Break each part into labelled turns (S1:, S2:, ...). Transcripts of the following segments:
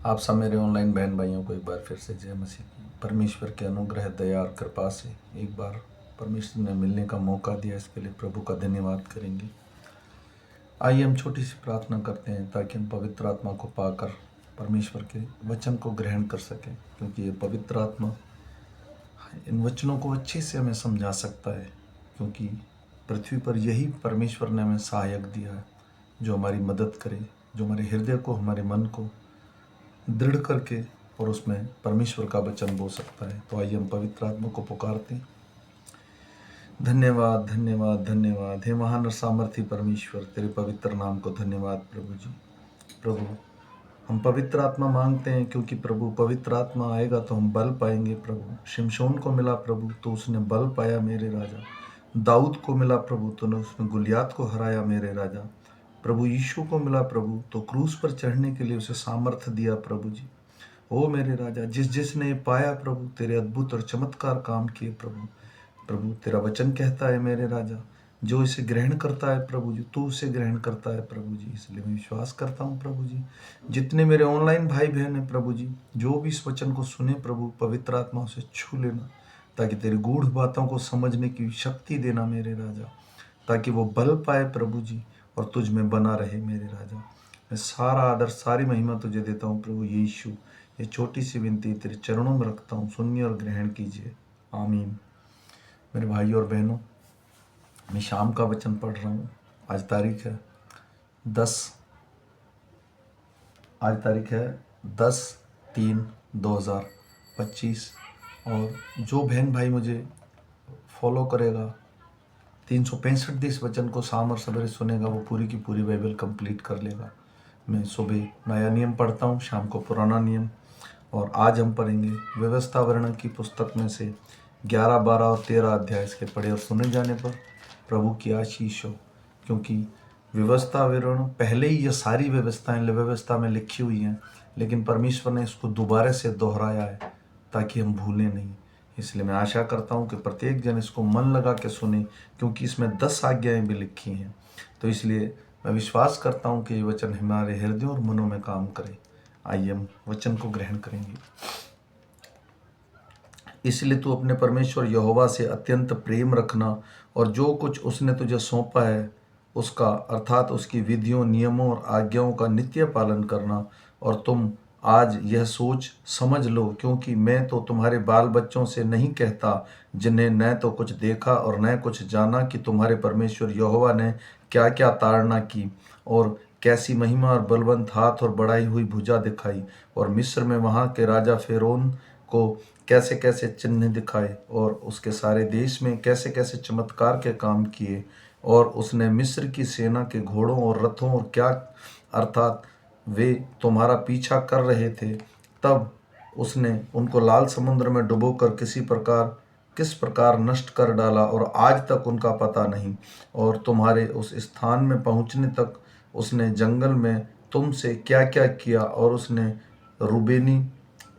S1: आप सब मेरे ऑनलाइन बहन भाइयों को एक बार फिर से जय मसीह की। परमेश्वर के अनुग्रह दया और कृपा से एक बार परमेश्वर ने मिलने का मौका दिया, इसके लिए प्रभु का धन्यवाद करेंगे। आइए हम छोटी सी प्रार्थना करते हैं ताकि हम पवित्र आत्मा को पाकर परमेश्वर के वचन को ग्रहण कर सकें, क्योंकि ये पवित्र आत्मा इन वचनों को अच्छे से हमें समझा सकता है, क्योंकि पृथ्वी पर यही परमेश्वर ने हमें सहायक दिया है जो हमारी मदद करे, जो हमारे हृदय को, हमारे मन को दृढ़ करके और उसमें परमेश्वर का वचन बोल सकता है। तो आइए हम पवित्र आत्मा को पुकारते हैं। धन्यवाद धन्यवाद धन्यवाद हे महान और सामर्थी परमेश्वर, तेरे पवित्र नाम को धन्यवाद प्रभु जी। प्रभु, हम पवित्र आत्मा मांगते हैं, क्योंकि प्रभु पवित्र आत्मा आएगा तो हम बल पाएंगे। प्रभु शिमशोन को मिला प्रभु तो उसने बल पाया मेरे राजा। दाऊद को मिला प्रभु तो उसने गुलियात को हराया मेरे राजा। प्रभु यीशु को मिला प्रभु तो क्रूस पर चढ़ने के लिए उसे सामर्थ्य दिया प्रभु जी। ओ मेरे राजा, जिसने पाया प्रभु तेरे अद्भुत और चमत्कार काम किए प्रभु। प्रभु तेरा वचन कहता है मेरे राजा, जो इसे ग्रहण करता है प्रभु जी, तू उसे ग्रहण करता है प्रभु जी। इसलिए मैं विश्वास करता हूँ प्रभु जी, जितने मेरे ऑनलाइन भाई बहन हैं प्रभु जी, जो भी इस वचन को सुने प्रभु, पवित्र आत्मा उसे छू लेना, ताकि तेरी गूढ़ बातों को समझने की शक्ति देना मेरे राजा, ताकि वो बल पाए प्रभु जी और तुझ में बना रहे मेरे राजा। मैं सारा आदर सारी महिमा तुझे देता हूँ प्रभु यीशु। ये छोटी सी विनती तेरे चरणों में रखता हूँ, सुनिए और ग्रहण कीजिए, आमीन। मेरे भाई और बहनों, मैं शाम का वचन पढ़ रहा हूँ। आज तारीख है 10/3/2025 और जो बहन भाई मुझे फॉलो करेगा, 365 दिन इस वचन को शाम और सवेरे सुनेगा, वो पूरी की पूरी बाइबल कंप्लीट कर लेगा। मैं सुबह नया नियम पढ़ता हूँ, शाम को पुराना नियम। और आज हम पढ़ेंगे व्यवस्था वर्णन की पुस्तक में से 11, 12 और 13 अध्याय। इसके पढ़े और सुने जाने पर प्रभु की आशीष हो, क्योंकि व्यवस्था विवरण पहले ही ये सारी व्यवस्थाएं व्यवस्था में लिखी हुई हैं, लेकिन परमेश्वर ने इसको दोबारा से दोहराया है ताकि हम भूलें नहीं। इसलिए मैं आशा करता हूँ कि प्रत्येक जन इसको मन लगा के सुने, क्योंकि इसमें 10 आज्ञाएं भी लिखी हैं। तो इसलिए मैं विश्वास करता हूँ कि ये वचन हमारे हृदय और मनों में काम करे। आइए हम वचन को ग्रहण करेंगे। इसलिए तू अपने परमेश्वर यहोवा से अत्यंत प्रेम रखना और जो कुछ उसने तुझे सौंपा है उसका, अर्थात उसकी विधियों, नियमों और आज्ञाओं का नित्य पालन करना। और तुम आज यह सोच समझ लो, क्योंकि मैं तो तुम्हारे बाल बच्चों से नहीं कहता, जिन्हें न तो कुछ देखा और न कुछ जाना, कि तुम्हारे परमेश्वर यहोवा ने क्या क्या ताड़ना की और कैसी महिमा और बलवंत हाथ और बढ़ाई हुई भुजा दिखाई, और मिस्र में वहाँ के राजा फेरोन को कैसे कैसे चिन्ह दिखाए, और उसके सारे देश में कैसे कैसे चमत्कार के काम किए। और उसने मिस्र की सेना के घोड़ों और रथों और क्या, अर्थात वे तुम्हारा पीछा कर रहे थे, तब उसने उनको लाल समुद्र में डुबोकर किस प्रकार नष्ट कर डाला, और आज तक उनका पता नहीं। और तुम्हारे उस स्थान में पहुँचने तक उसने जंगल में तुमसे क्या क्या किया, और उसने रूबेनी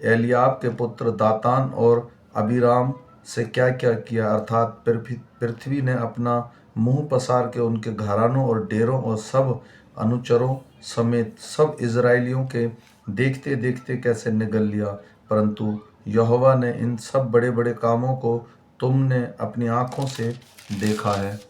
S1: एलियाब के पुत्र दातान और अबीराम से क्या क्या किया, अर्थात पृथ्वी ने अपना मुंह पसार के उनके घरानों और डेरों और सब अनुचरों समेत सब इजराइलियों के देखते देखते कैसे निगल लिया। परंतु यहोवा ने इन सब बड़े बड़े कामों को तुमने अपनी आंखों से देखा है।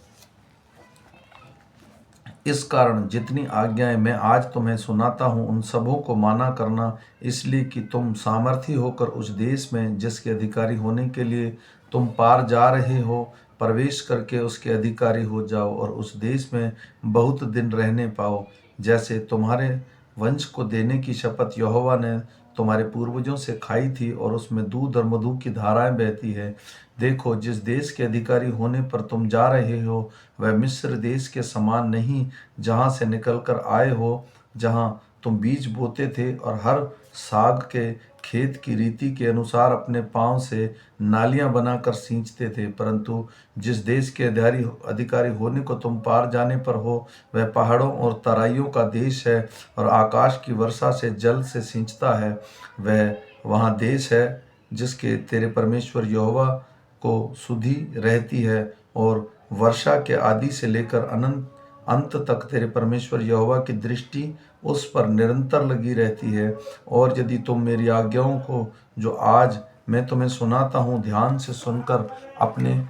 S1: इस कारण जितनी आज्ञाएं मैं आज तुम्हें सुनाता हूँ, उन सबों को माना करना, इसलिए कि तुम सामर्थी होकर उस देश में जिसके अधिकारी होने के लिए तुम पार जा रहे हो, प्रवेश करके उसके अधिकारी हो जाओ और उस देश में बहुत दिन रहने पाओ, जैसे तुम्हारे वंश को देने की शपथ यहोवा ने तुम्हारे पूर्वजों से खाई थी, और उसमें दूध और मधु की धाराएं बहती है। देखो, जिस देश के अधिकारी होने पर तुम जा रहे हो, वह मिस्र देश के समान नहीं, जहाँ से निकलकर आए हो, जहाँ तुम बीज बोते थे और हर साग के खेत की रीति के अनुसार अपने पांव से नालियां बनाकर सींचते थे। परंतु जिस देश के अधिकारी होने को तुम पार जाने पर हो, वह पहाड़ों और तराइयों का देश है और आकाश की वर्षा से जल से सींचता है। वह वहाँ देश है जिसके तेरे परमेश्वर यहोवा को सुधि रहती है, और वर्षा के आदि से लेकर अनंत अंत तक तेरे परमेश्वर यहोवा की दृष्टि उस पर निरंतर लगी रहती है। और यदि तुम मेरी आज्ञाओं को जो आज मैं तुम्हें सुनाता हूँ ध्यान से सुनकर अपने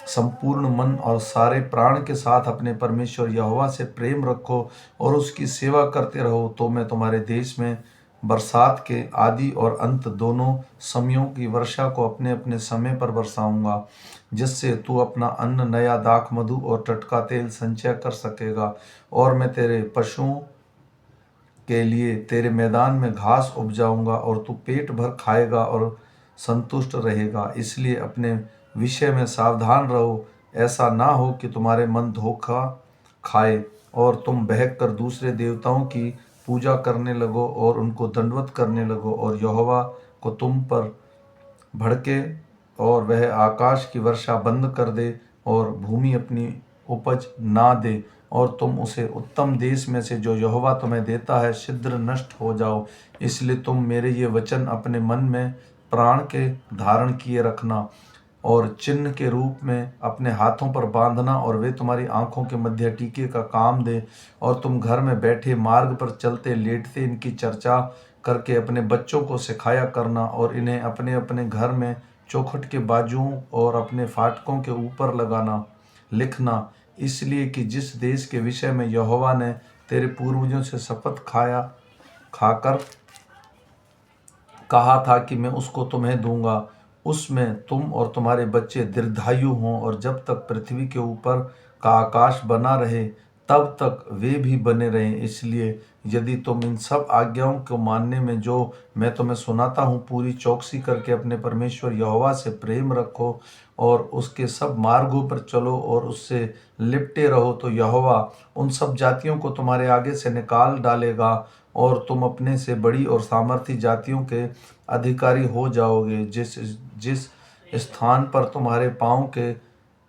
S1: संपूर्ण मन और सारे प्राण के साथ अपने परमेश्वर यहोवा से प्रेम रखो और उसकी सेवा करते रहो, तो मैं तुम्हारे देश में बरसात के आदि और अंत दोनों समयों की वर्षा को अपने अपने समय पर बरसाऊंगा, जिससे तू अपना अन्न, नया दाख मधु और टटका तेल संचय कर सकेगा। और मैं तेरे पशुओं के लिए तेरे मैदान में घास उपजाऊंगा और तू पेट भर खाएगा और संतुष्ट रहेगा। इसलिए अपने विषय में सावधान रहो, ऐसा ना हो कि तुम्हारे मन धोखा खाए और तुम बहक कर दूसरे देवताओं की पूजा करने लगो और उनको दंडवत करने लगो और यहोवा को तुम पर भड़के और वह आकाश की वर्षा बंद कर दे और भूमि अपनी उपज ना दे और तुम उसे उत्तम देश में से जो यहोवा तुम्हें देता है शीघ्र नष्ट हो जाओ। इसलिए तुम मेरे ये वचन अपने मन में प्राण के धारण किए रखना और चिन्ह के रूप में अपने हाथों पर बांधना, और वे तुम्हारी आंखों के मध्य टीके का काम दे। और तुम घर में बैठे, मार्ग पर चलते, लेटते इनकी चर्चा करके अपने बच्चों को सिखाया करना और इन्हें अपने अपने घर में चौखट के बाजुओं और अपने फाटकों के ऊपर लगाना लिखना, इसलिए कि जिस देश के विषय में यहोवा ने तेरे पूर्वजों से शपथ खाकर कहा था कि मैं उसको तुम्हें दूंगा, उसमें तुम और तुम्हारे बच्चे दीर्घायु हों और जब तक पृथ्वी के ऊपर का आकाश बना रहे तब तक वे भी बने रहें। इसलिए यदि तुम इन सब आज्ञाओं को मानने में जो मैं तुम्हें सुनाता हूँ पूरी चौकसी करके अपने परमेश्वर यहोवा से प्रेम रखो और उसके सब मार्गों पर चलो और उससे लिपटे रहो, तो यहोवा उन सब जातियों को तुम्हारे आगे से निकाल डालेगा और तुम अपने से बड़ी और सामर्थी जातियों के अधिकारी हो जाओगे। जिस जिस स्थान पर तुम्हारे पाँव के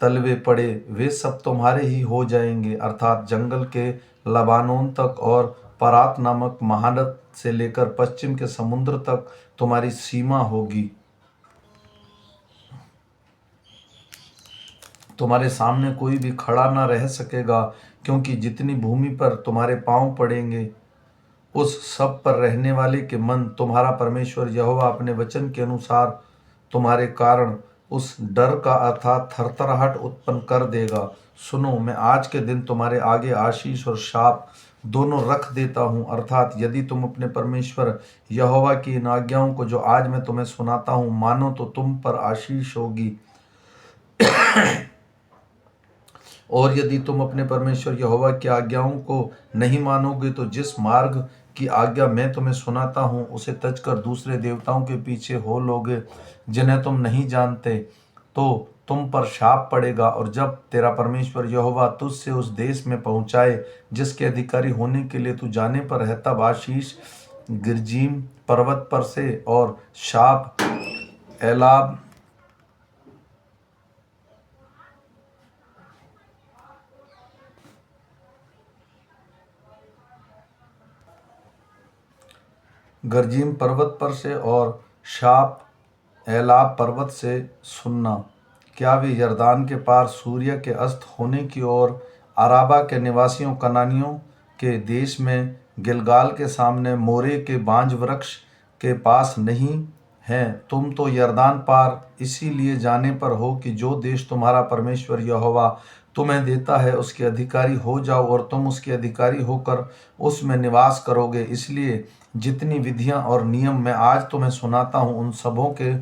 S1: तलवे पड़े वे सब तुम्हारे ही हो जाएंगे, अर्थात जंगल के लबानोन तक और परात नामक महानद से लेकर पश्चिम के समुद्र तक तुम्हारी सीमा होगी। तुम्हारे सामने कोई भी खड़ा न रह सकेगा, क्योंकि जितनी भूमि पर तुम्हारे पाँव पड़ेंगे उस सब पर रहने वाले के मन तुम्हारा परमेश्वर यहोवा अपने वचन के अनुसार तुम्हारे कारण उस डर का अर्थात थरथराहट उत्पन्न कर देगा। सुनो, मैं आज के दिन तुम्हारे आगे आशीष और शाप दोनों रख देता हूँ, अर्थात यदि तुम अपने परमेश्वर यहोवा की इन आज्ञाओं को जो आज मैं तुम्हें सुनाता हूँ मानो तो तुम पर आशीष होगी, और यदि तुम अपने परमेश्वर यहोवा की आज्ञाओं को नहीं मानोगे तो जिस मार्ग की आज्ञा मैं तुम्हें सुनाता हूँ उसे तजकर दूसरे देवताओं के पीछे हो लोगे जिन्हें तुम नहीं जानते, तो तुम पर शाप पड़ेगा। और जब तेरा परमेश्वर यहोवा तुझसे उस देश में पहुँचाए जिसके अधिकारी होने के लिए तू जाने पर है, तब आशीष गिरजीम पर्वत पर से और शाप एलाब गर्जीम पर्वत पर से और शाप एलाब पर्वत से सुनना। क्या वे यरदान के पार सूर्य के अस्त होने की ओर अराबा के निवासियों कनानियों के देश में गिलगाल के सामने मोरे के बांज वृक्ष के पास नहीं हैं? तुम तो यरदान पार इसीलिए जाने पर हो कि जो देश तुम्हारा परमेश्वर यहोवा तुम्हें देता है उसके अधिकारी हो जाओ और तुम उसके अधिकारी होकर उसमें निवास करोगे। इसलिए जितनी विधियां और नियम मैं आज तुम्हें सुनाता हूँ उन सबों के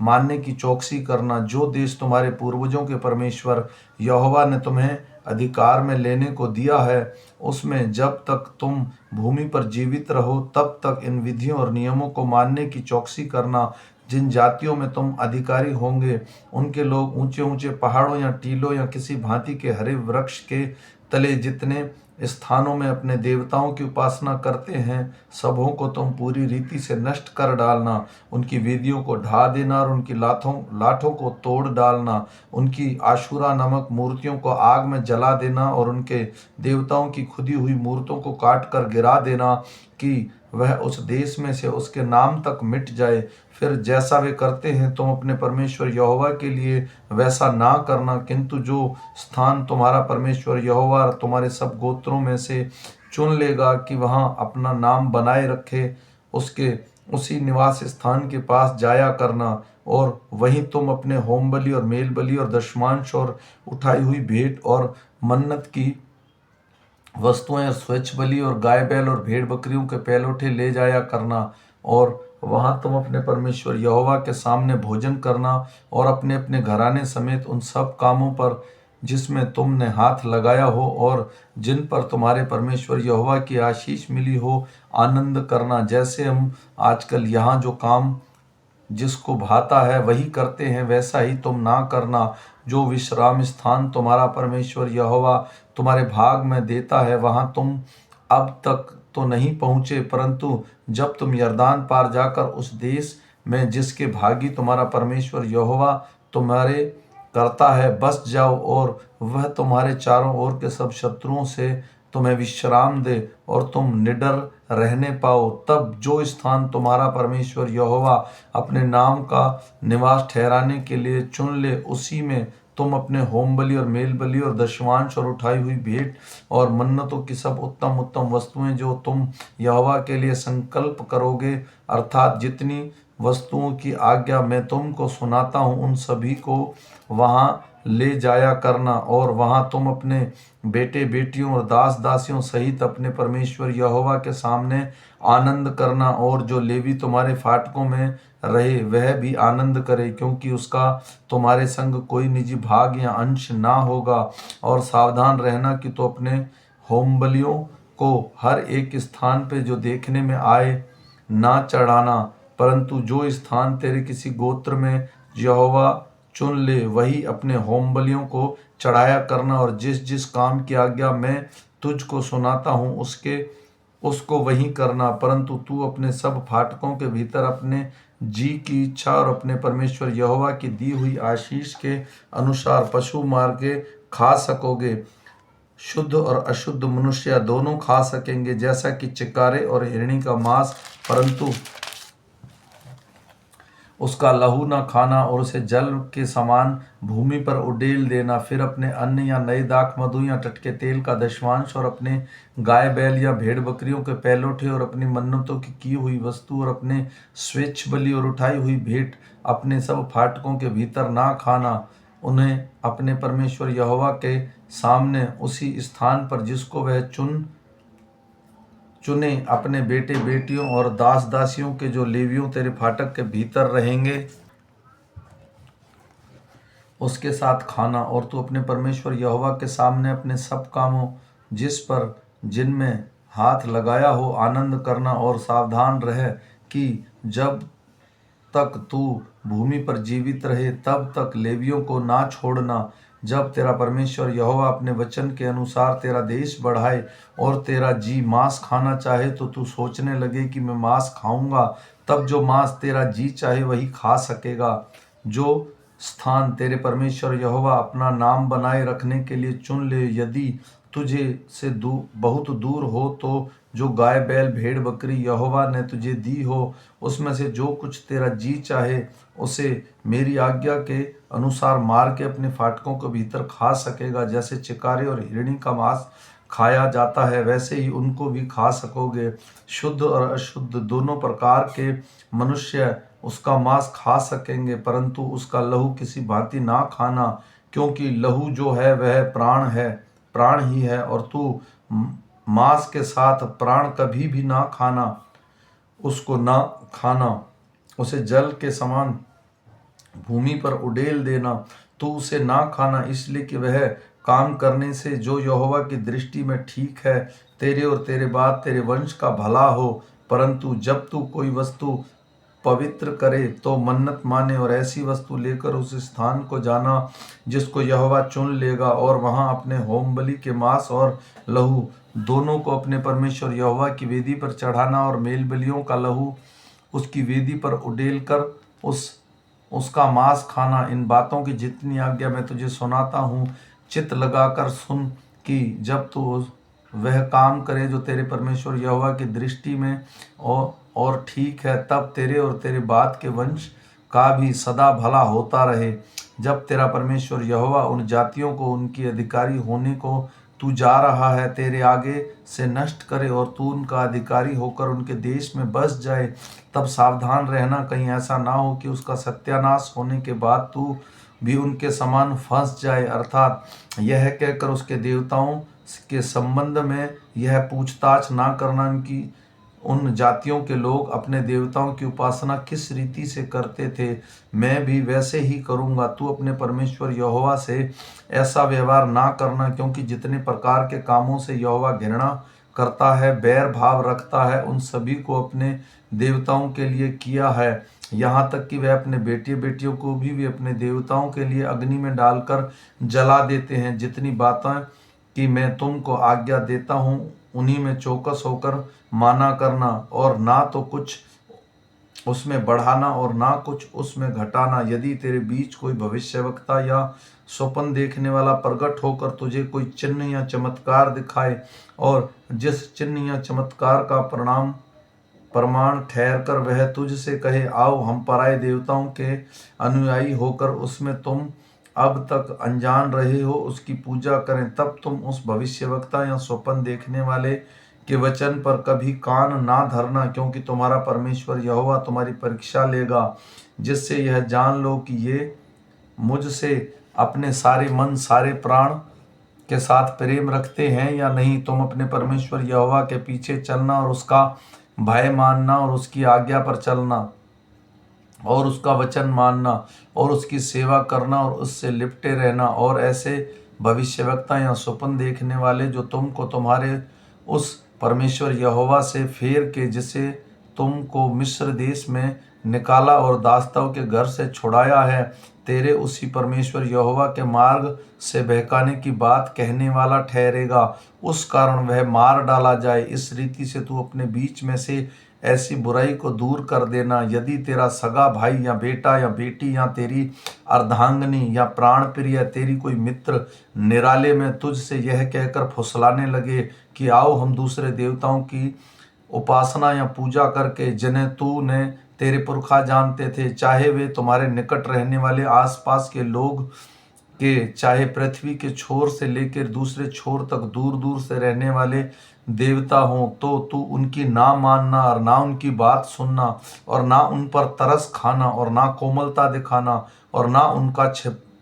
S1: मानने की चौकसी करना, जो देश तुम्हारे पूर्वजों के परमेश्वर यहोवा ने तुम्हें अधिकार में लेने को दिया है उसमें जब तक तुम भूमि पर जीवित रहो तब तक इन विधियों और नियमों को मानने की चौकसी करना। जिन जातियों में तुम अधिकारी होंगे उनके लोग ऊंचे ऊंचे पहाड़ों या टीलों या किसी भांति के हरे वृक्ष के तले जितने स्थानों में अपने देवताओं की उपासना करते हैं सबों को तुम पूरी रीति से नष्ट कर डालना, उनकी वेदियों को ढा देना और उनकी लाठों को तोड़ डालना, उनकी आशुरा नामक मूर्तियों को आग में जला देना और उनके देवताओं की खुदी हुई मूर्तों को काट कर गिरा देना कि वह उस देश में से उसके नाम तक मिट जाए। फिर जैसा वे करते हैं तुम अपने परमेश्वर यहोवा के लिए वैसा ना करना, किंतु जो स्थान तुम्हारा परमेश्वर यहोवा तुम्हारे सब गोत्रों में से चुन लेगा कि वहाँ अपना नाम बनाए रखे, उसके उसी निवास स्थान के पास जाया करना, और वहीं तुम अपने होम बलि और मेल बलि और दशमांश और उठाई हुई भेंट और मन्नत की वस्तुएं और स्वच्छ बलि और गाय बैल और भेड़ बकरियों के पहलौठे ले जाया करना, और वहां तुम अपने परमेश्वर यहोवा के सामने भोजन करना, और अपने अपने घराने समेत उन सब कामों पर जिसमें तुमने हाथ लगाया हो और जिन पर तुम्हारे परमेश्वर यहोवा की आशीष मिली हो, आनंद करना। जैसे हम आजकल यहाँ जो काम जिसको भाता है वही करते हैं, वैसा ही तुम ना करना। जो विश्राम स्थान तुम्हारा परमेश्वर यहोवा तुम्हारे भाग में देता है, वहां तुम अब तक तो नहीं पहुंचे, परंतु जब तुम यरदान पार जाकर उस देश में जिसके भागी तुम्हारा परमेश्वर यहोवा तुम्हारे करता है बस जाओ, और वह तुम्हारे चारों ओर के सब शत्रुओं से तुम्हें विश्राम दे और तुम निडर रहने पाओ, तब जो स्थान तुम्हारा परमेश्वर यहोवा अपने नाम का निवास ठहराने के लिए चुन ले, उसी में तुम अपने होम बलि और मेल बलि और दशमांश और उठाई हुई भेंट और मन्नतों की सब उत्तम उत्तम वस्तुएं जो तुम यहोवा के लिए संकल्प करोगे, अर्थात जितनी वस्तुओं की आज्ञा मैं तुमको सुनाता हूँ, उन सभी को वहां ले जाया करना, और वहां तुम अपने बेटे बेटियों और दास दासियों सहित अपने परमेश्वर यहोवा के सामने आनंद करना, और जो लेवी तुम्हारे फाटकों में रहे वह भी आनंद करे, क्योंकि उसका तुम्हारे संग कोई निजी भाग या अंश ना होगा। और सावधान रहना कि तो अपने होम बलियों को हर एक स्थान पे जो देखने में आए ना चढ़ाना, परंतु जो स्थान तेरे किसी गोत्र में यहोवा चुन ले वही अपने होम बलियों को चढ़ाया करना, और जिस जिस काम की आज्ञा मैं तुझको सुनाता हूँ उसको वही करना। परंतु तू अपने सब फाटकों के भीतर अपने जी की इच्छा और अपने परमेश्वर यहोवा की दी हुई आशीष के अनुसार पशु मार के खा सकोगे। शुद्ध और अशुद्ध मनुष्य दोनों खा सकेंगे, जैसा कि चिकारे और हिरणी का मांस, परंतु उसका लहू न खाना और उसे जल के समान भूमि पर उडेल देना। फिर अपने अन्न या नए दाख मधु या टटके तेल का दशमांश और अपने गाय बैल या भेड़ बकरियों के पहलौठे और अपनी मन्नतों की हुई वस्तु और अपने स्वेच्छ बलि और उठाई हुई भेंट अपने सब फाटकों के भीतर ना खाना। उन्हें अपने परमेश्वर यहोवा के सामने उसी स्थान पर जिसको वह चुने अपने बेटे बेटियों और दास दासियों के जो लेवियों तेरे फाटक के भीतर रहेंगे उसके साथ खाना। और तू अपने परमेश्वर यहोवा के सामने अपने सब कामों जिस पर जिनमें हाथ लगाया हो आनंद करना, और सावधान रहे कि जब तक तू भूमि पर जीवित रहे तब तक लेवियों को ना छोड़ना। जब तेरा परमेश्वर यहोवा अपने वचन के अनुसार तेरा देश बढ़ाए और तेरा जी मांस खाना चाहे, तो तू सोचने लगे कि मैं मांस खाऊंगा, तब जो मांस तेरा जी चाहे वही खा सकेगा। जो स्थान तेरे परमेश्वर यहोवा अपना नाम बनाए रखने के लिए चुन ले, यदि तुझे से बहुत दूर हो, तो जो गाय बैल भेड़ बकरी यहोवा ने तुझे दी हो उसमें से जो कुछ तेरा जी चाहे उसे मेरी आज्ञा के अनुसार मार के अपने फाटकों के भीतर खा सकेगा। जैसे चिकारे और हिरणी का मांस खाया जाता है वैसे ही उनको भी खा सकोगे। शुद्ध और अशुद्ध दोनों प्रकार के मनुष्य उसका मांस खा सकेंगे, परंतु उसका लहू किसी भांति ना खाना, क्योंकि लहू जो है वह प्राण ही है, और तू मांस के साथ प्राण कभी भी ना खाना, उसको ना खाना, उसे जल के समान भूमि पर उडेल देना। तू उसे ना खाना इसलिए कि वह काम करने से जो यहोवा की दृष्टि में ठीक है, तेरे और तेरे बाद तेरे वंश का भला हो। परंतु जब तू कोई वस्तु पवित्र करे तो मन्नत माने और ऐसी वस्तु लेकर उस स्थान को जाना जिसको यहोवा चुन लेगा, और वहां अपने होम बलि के मांस और लहू दोनों को अपने परमेश्वर यहोवा की वेदी पर चढ़ाना, और मेल बलियों का लहू उसकी वेदी पर उडेल कर उसका मांस खाना। इन बातों की जितनी आज्ञा मैं तुझे सुनाता हूँ, चित्त लगाकर सुन, कि जब तू वह काम करे जो तेरे परमेश्वर यहोवा की दृष्टि में और ठीक है, तब तेरे और तेरे बाद के वंश का भी सदा भला होता रहे। जब तेरा परमेश्वर यहोवा उन जातियों को उनकी अधिकारी होने को तू जा रहा है तेरे आगे से नष्ट करे और तू उनका अधिकारी होकर उनके देश में बस जाए, तब सावधान रहना, कहीं ऐसा ना हो कि उसका सत्यानाश होने के बाद तू भी उनके समान फंस जाए। अर्थात यह कहकर उसके देवताओं के संबंध में यह पूछताछ ना करना कि उन जातियों के लोग अपने देवताओं की उपासना किस रीति से करते थे, मैं भी वैसे ही करूँगा। तू अपने परमेश्वर यहोवा से ऐसा व्यवहार ना करना, क्योंकि जितने प्रकार के कामों से यहोवा घृणा करता है, बैर भाव रखता है, उन सभी को अपने देवताओं के लिए किया है। यहाँ तक कि वह अपने बेटे बेटियों को भी वे अपने देवताओं के लिए अग्नि में डालकर जला देते हैं। जितनी बातें कि मैं तुमको आज्ञा देता हूँ, उन्हीं में चौकस होकर माना करना, और ना तो कुछ उसमें बढ़ाना और ना कुछ उसमें घटाना। यदि तेरे बीच कोई भविष्यवक्ता या स्वप्न देखने वाला प्रगट होकर तुझे कोई चिन्ह या चमत्कार दिखाए, और जिस चिन्ह या चमत्कार का प्रमाण ठहर कर वह तुझसे कहे, आओ हम पराये देवताओं के अनुयायी होकर उसमें तुम अब तक अनजान रहे हो उसकी पूजा करें, तब तुम उस भविष्यवक्ता या स्वप्न देखने वाले के वचन पर कभी कान ना धरना, क्योंकि तुम्हारा परमेश्वर यहोवा तुम्हारी परीक्षा लेगा, जिससे यह जान लो कि ये मुझसे अपने सारे मन सारे प्राण के साथ प्रेम रखते हैं या नहीं। तुम अपने परमेश्वर यहोवा के पीछे चलना और उसका भय मानना और उसकी आज्ञा पर चलना और उसका वचन मानना और उसकी सेवा करना और उससे लिपटे रहना, और ऐसे भविष्यवक्ता या स्वप्न देखने वाले जो तुमको तुम्हारे उस परमेश्वर यहोवा से फेर के, जिसे तुमको मिस्र देश में निकाला और दासताओं के घर से छुड़ाया है, तेरे उसी परमेश्वर यहोवा के मार्ग से बहकाने की बात कहने वाला ठहरेगा, उस कारण वह मार डाला जाए। इस रीति से तू अपने बीच में से ऐसी बुराई को दूर कर देना। यदि तेरा सगा भाई या बेटा या बेटी या तेरी अर्धांगनी या प्राण प्रिय तेरी कोई मित्र निराले में तुझसे यह कहकर फुसलाने लगे कि आओ हम दूसरे देवताओं की उपासना या पूजा करके, जिन्हें तूने तेरे पुरखा जानते थे, चाहे वे तुम्हारे निकट रहने वाले आसपास के लोग के, चाहे पृथ्वी के छोर से लेकर दूसरे छोर तक दूर दूर से रहने वाले देवता हों, तो तू उनकी ना मानना और ना उनकी बात सुनना और ना उन पर तरस खाना और ना कोमलता दिखाना और ना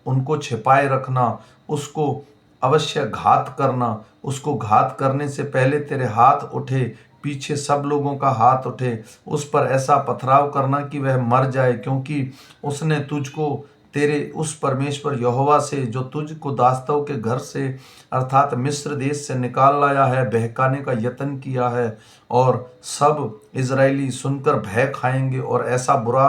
S1: उनको छिपाए रखना। उसको अवश्य घात करना। उसको घात करने से पहले तेरे हाथ उठे, पीछे सब लोगों का हाथ उठे। उस पर ऐसा पथराव करना कि वह मर जाए, क्योंकि उसने तुझको तेरे उस परमेश्वर यहोवा से, जो तुझको दासताओं के घर से अर्थात मिस्र देश से निकाल लाया है, बहकाने का यत्न किया है। और सब इजरायली सुनकर भय खाएंगे और ऐसा बुरा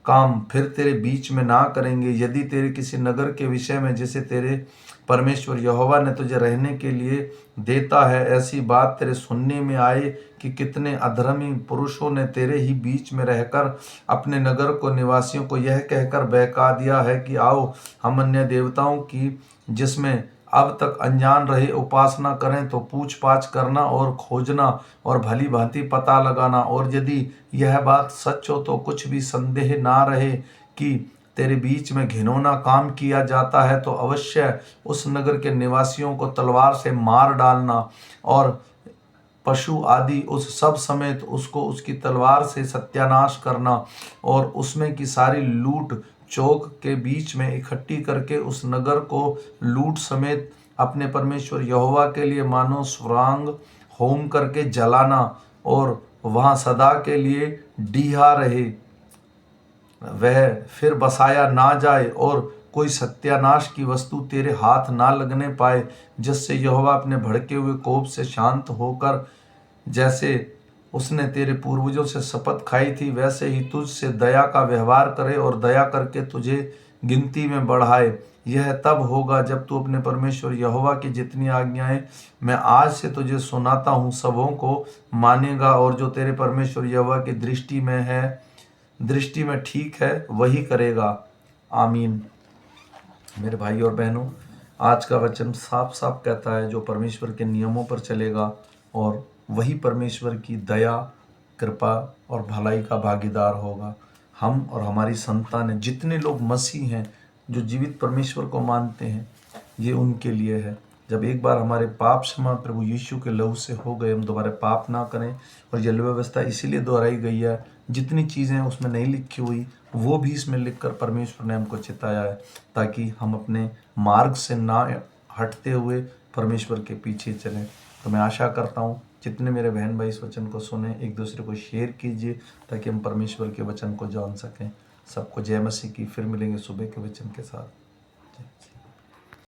S1: काम फिर तेरे बीच में ना करेंगे। यदि तेरे किसी नगर के विषय में, जिसे तेरे परमेश्वर यहोवा ने तुझे रहने के लिए देता है, ऐसी बात तेरे सुनने में आए कि कितने अधर्मी पुरुषों ने तेरे ही बीच में रहकर अपने नगर को निवासियों को यह कहकर बहका दिया है कि आओ हम अन्य देवताओं की, जिसमें अब तक अनजान रहे, उपासना करें, तो पूछ पाछ करना और खोजना और भली भांति पता लगाना। और यदि यह बात सच हो तो कुछ भी संदेह ना रहे कि तेरे बीच में घिनौना काम किया जाता है, तो अवश्य उस नगर के निवासियों को तलवार से मार डालना और पशु आदि उस सब समेत उसको उसकी तलवार से सत्यानाश करना और उसमें की सारी लूट चौक के बीच में इकट्ठी करके उस नगर को लूट समेत अपने परमेश्वर यहोवा के लिए मानो सुरांग होम करके जलाना, और वहाँ सदा के लिए डीहा रहे, वह फिर बसाया ना जाए और कोई सत्यानाश की वस्तु तेरे हाथ ना लगने पाए, जिससे यहोवा अपने भड़के हुए कोप से शांत होकर, जैसे उसने तेरे पूर्वजों से शपथ खाई थी, वैसे ही तुझ से दया का व्यवहार करे और दया करके तुझे गिनती में बढ़ाए। यह तब होगा जब तू अपने परमेश्वर यहोवा की जितनी आज्ञाएं मैं आज से तुझे सुनाता हूँ सबों को मानेगा, और जो तेरे परमेश्वर यहोवा की दृष्टि में ठीक है वही करेगा। आमीन। मेरे भाई और बहनों, आज का वचन साफ साफ कहता है, जो परमेश्वर के नियमों पर चलेगा और वही परमेश्वर की दया कृपा और भलाई का भागीदार होगा। हम और हमारी संतान, जितने लोग मसीह हैं, जो जीवित परमेश्वर को मानते हैं, ये उनके लिए है। जब एक बार हमारे पाप क्षमा प्रभु यीशु के लहू से हो गए, हम दोबारा पाप ना करें। और ये व्यवस्था इसीलिए दोहराई गई है, जितनी चीज़ें उसमें नहीं लिखी हुई वो भी इसमें लिखकर परमेश्वर ने हमको चिताया है, ताकि हम अपने मार्ग से ना हटते हुए परमेश्वर के पीछे चलें। तो मैं आशा करता हूँ जितने मेरे बहन भाई इस वचन को सुने, एक दूसरे को शेयर कीजिए ताकि हम परमेश्वर के वचन को जान सकें। सबको जय मसीह की। फिर मिलेंगे सुबह के वचन के साथ। जय मसीह।